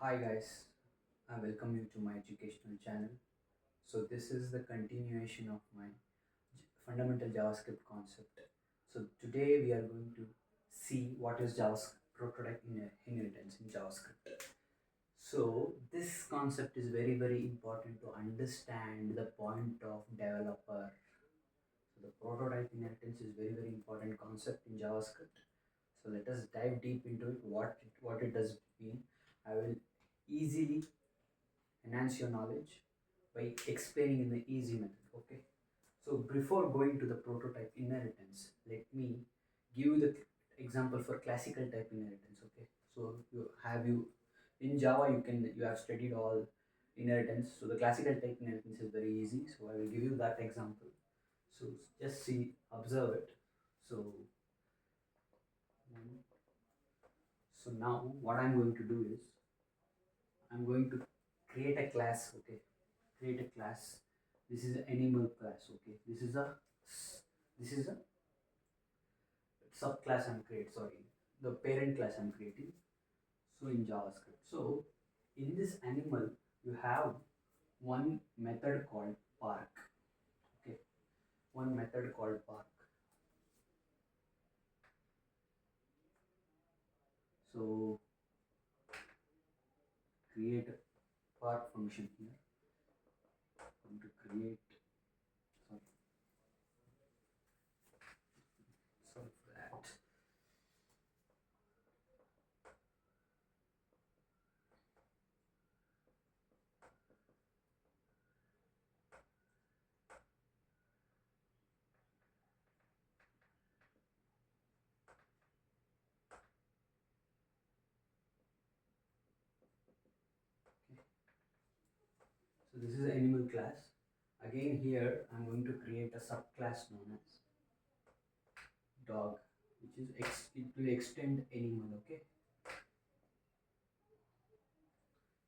Hi guys, I welcome you to my educational channel. So this is the continuation of my fundamental JavaScript concept. So today we are going to see what is JavaScript prototype inheritance in JavaScript. So this concept is very important to understand the point of developer. So the prototype inheritance is very important concept in JavaScript. So let us dive deep into it. What it does mean. I will easily enhance your knowledge by explaining in the easy method. Okay, so before going to the prototype inheritance, let me give you the example for classical type inheritance. Okay, so you in Java, you have studied all inheritance. So the classical type inheritance is very easy, so I will give you that example. So just see, observe it. So mm, so now what I'm going to do is I'm going to create a class. Okay, create a class. This is an animal class. Okay, this is a subclass I'm creating. Sorry, the parent class I'm creating. So in JavaScript, so in this animal you have one method called park. Okay, one method called park. So create a park function here. I'm going to create. Sorry, sorry for that. Okay. So this is animal class. Again here I'm going to create a subclass known as dog, which is it will extend animal. Okay,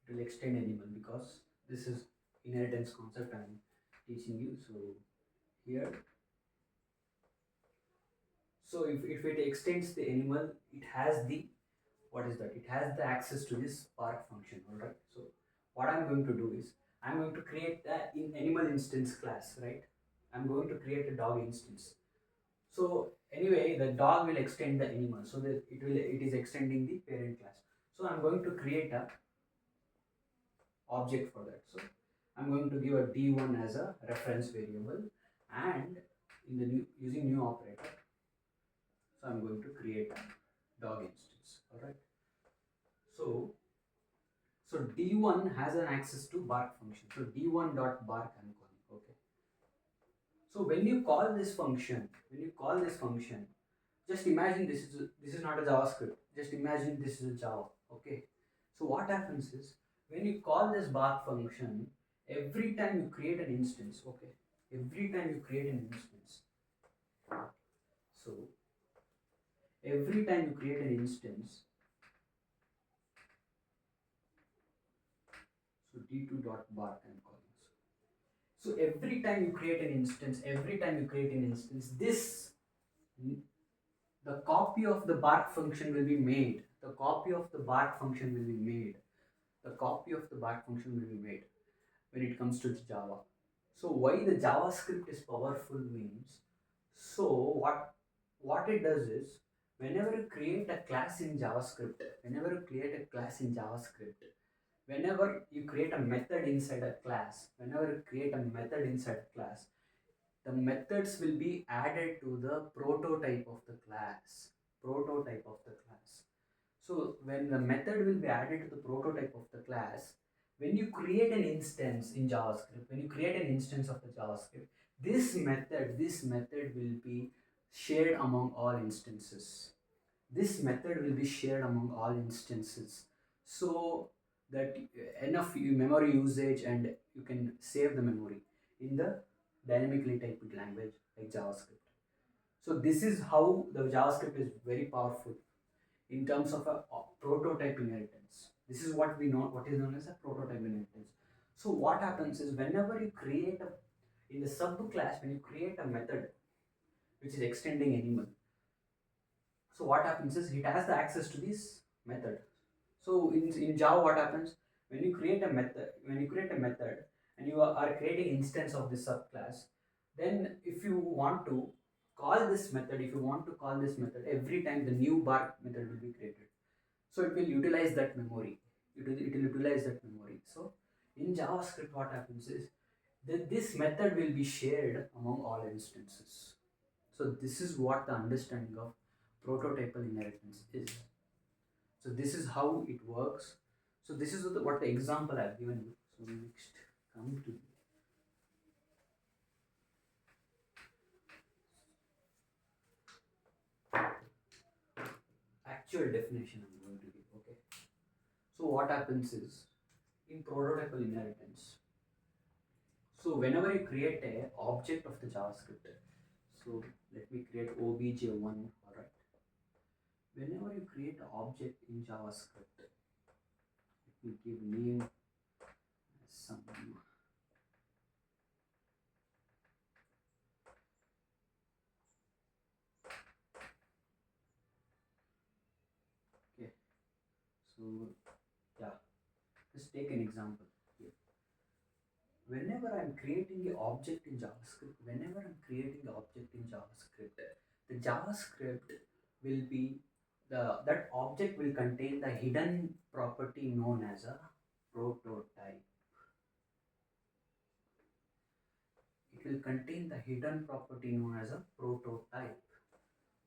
it will extend animal because this is inheritance concept I'm teaching you. So here, so if it extends the animal, it has the, what is that, it has the access to this park function. All right, so what I'm going to do is I'm going to create the in animal instance class. Right, I'm going to create a dog instance. So anyway, the dog will extend the animal, so that it is extending the parent class. So I'm going to create a object for that. So I'm going to give a d1 as a reference variable, and in the new, using new operator, so I'm going to create a dog instance. All right. So d1 has an access to bark function. So d1 dot bark I'm calling. Okay. So when you call this function, just imagine this is not a JavaScript. Just imagine this is a Java. Okay. So what happens is when you call this bark function, every time you create an instance. Okay. Every time you create an instance. So every time you create an instance, so d2 dot bark I'm calling. So every time you create an instance, this the copy of the bark function will be made. The copy of the bark function will be made. The copy of the bark function will be made when it comes to Java. So why the JavaScript is powerful means, so what it does is, whenever you create a class in JavaScript, whenever you create a method inside a class, the methods will be added to the prototype of the class. So when the method will be added to the prototype of the class, when you create an instance in JavaScript, of the JavaScript, this method will be shared among all instances. So that enough memory usage, and you can save the memory in the dynamically typed language like JavaScript. So this is how the JavaScript is very powerful in terms of a prototype inheritance. This is what we know, what is known as a prototype inheritance. So what happens is, whenever you create a, in the subclass, when you create a method which is extending animal, so what happens is it has the access to this method. So in Java, what happens when you create a method? When you create a method and you are creating instance of this subclass, then if you want to call this method, if you want to call this method every time the new bar method will be created, so it will utilize that memory. It will utilize that memory. So in JavaScript, what happens is that this method will be shared among all instances. So this is what the understanding of prototypal inheritance is. So this is how it works. So this is what the example I've given you. So next, come to the actual definition I'm going to give. Okay. So what happens is in prototypal inheritance. So whenever you create a object of the JavaScript, so let me create obj1. All right. Whenever you create an object in JavaScript, let me give name as some. Okay. So yeah, just take an example here. Whenever I'm creating an object in JavaScript, whenever I'm creating an object in JavaScript, the JavaScript will be that object will contain the hidden property known as a prototype. It will contain the hidden property known as a prototype.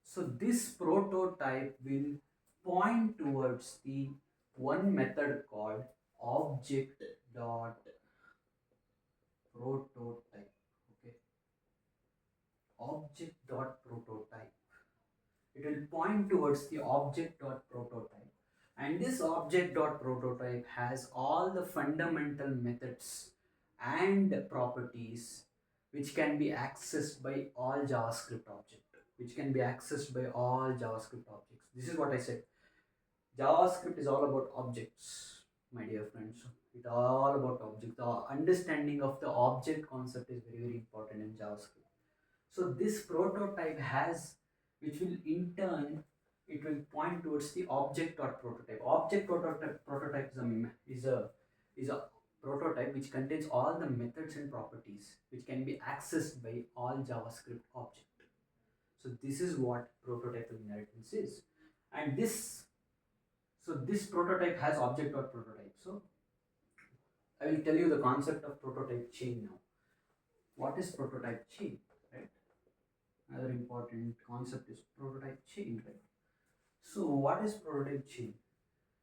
So this prototype will point towards the one method called object dot prototype. Okay, object dot prototype. It will point towards the object dot prototype, and this object dot prototype has all the fundamental methods and properties which can be accessed by all JavaScript object, which can be accessed by all JavaScript objects. This is what I said. JavaScript is all about objects, my dear friends. It's all about objects. The understanding of the object concept is very, very important in JavaScript. So this prototype has, which will in turn, it will point towards the object or prototype. Object prototype is a prototype which contains all the methods and properties which can be accessed by all JavaScript object. So this is what prototypal inheritance is, and this prototype has object or prototype. So I will tell you the concept of prototype chain now. What is prototype chain, right? Another important concept is prototype chain, right? So what is prototype chain?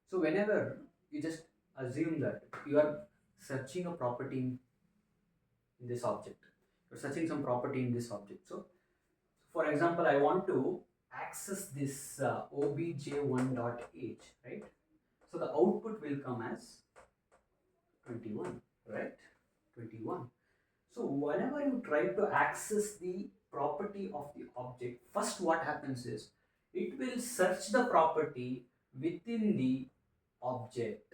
So whenever you just assume that you are searching a property in this object, you're searching some property in this object. So for example, I want to access this obj1.age, right? So the output will come as 21, right? 21. So whenever you try to access the property of the object, first what happens is it will search the property within the object.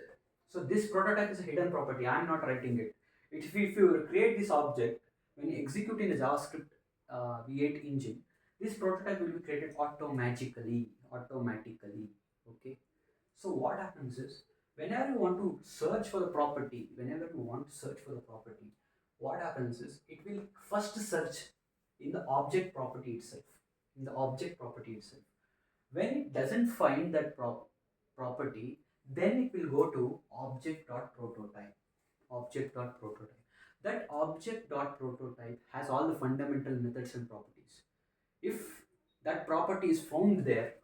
So this prototype is a hidden property. I am not writing it. If you create this object, when you execute in the JavaScript V8 engine, this prototype will be created automatically. Automatically. Okay. So what happens is whenever you want to search for the property, what happens is it will first search in the object property itself. In the object property itself. When it doesn't find that property, then it will go to object.prototype. Object.prototype. That object.prototype has all the fundamental methods and properties. If that property is found there,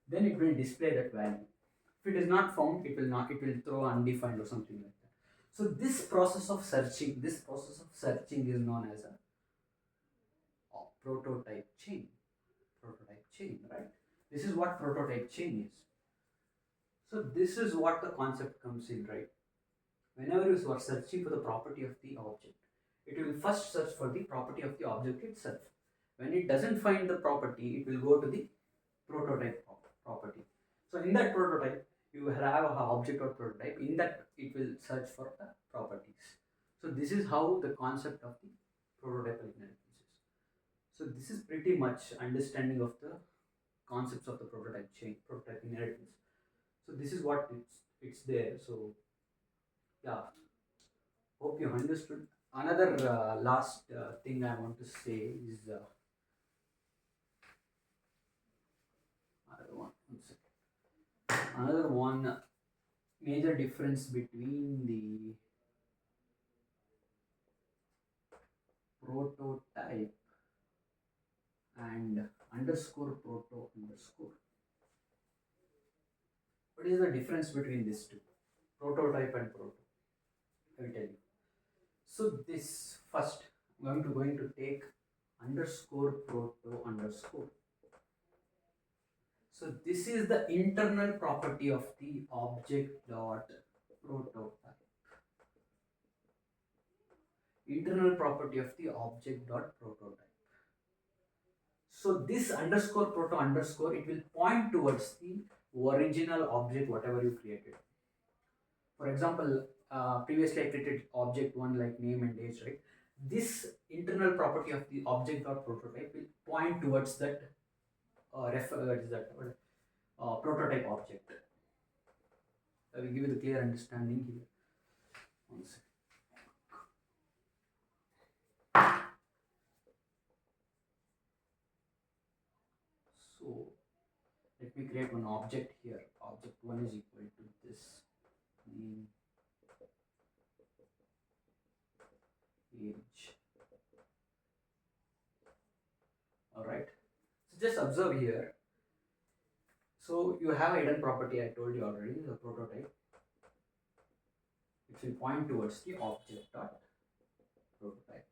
then it will display that value. If it is not found, it will not. It will throw undefined or something like that. So this process of searching, is known as a prototype chain. Prototype chain, right? This is what prototype chain is. So this is what the concept comes in, right? Whenever you are searching for the property of the object, it will first search for the property of the object itself. When it doesn't find the property, it will go to the prototype property. So in that prototype, you have an object or prototype. In that, it will search for the properties. So this is how the concept of the prototypal inheritance is. So this is pretty much understanding of the concepts of the prototype chain, prototype inheritance. So this is what it's there. So yeah, hope you understood. Another last thing I want to say is another one second. Another one major difference between the prototype and underscore proto underscore. What is the difference between these two? Prototype and proto. I will tell you. So this first, I'm going to take underscore proto underscore. So this is the internal property of the object dot prototype. Internal property of the object dot prototype. So this underscore proto underscore, it will point towards the original object whatever you created. For example, previously I created object one like name and age, right? This internal property of the object dot prototype will point towards that prototype object. I will give you the clear understanding here. One second. So let me create one object here. Object one is equal to this name age. All right. So just observe here. So you have a hidden property, I told you already, the prototype. It will point towards the object dot prototype.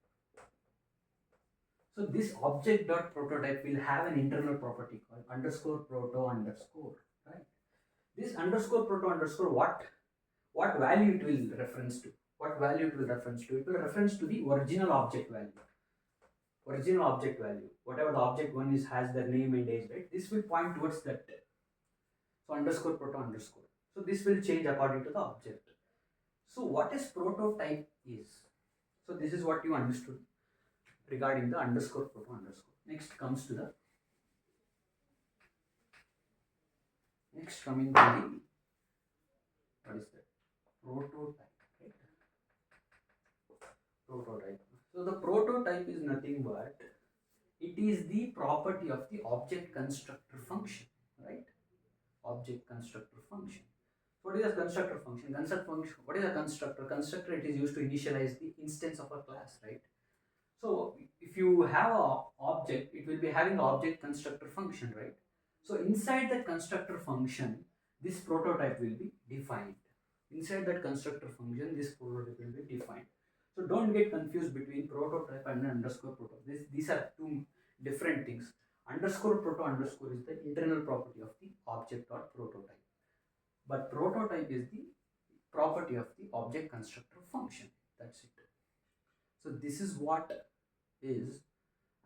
So this object dot prototype will have an internal property called underscore proto underscore, right? This underscore proto underscore, what value it will reference to? What value it will reference to? It will reference to the original object value. Original object value. Whatever the object one is has the name and age, right? This will point towards that. So underscore proto underscore. So this will change according to the object. So what is prototype is? So this is what you understood regarding the underscore proto underscore. Next coming to the what is that? Prototype, right? Prototype. So the prototype is nothing but it is the property of the object constructor function, right? Object constructor function. What is a constructor function? Constructor function. What is a constructor? Constructor, it is used to initialize the instance of a class, right? So if you have a object, it will be having the object constructor function, right? So inside that constructor function, this prototype will be defined. Inside that constructor function, this prototype will be defined. So don't get confused between prototype and underscore proto. These are two different things. Underscore proto underscore is the internal property of the object or prototype. But prototype is the property of the object constructor function. That's it. So this is what is,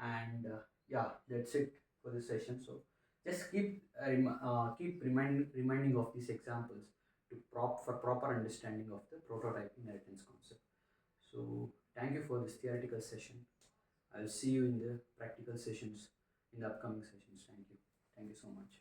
and yeah, that's it for this session. So just keep reminding of these examples for proper understanding of the prototype inheritance concept. So thank you for this theoretical session. I'll see you in the practical sessions in the upcoming sessions. Thank you so much.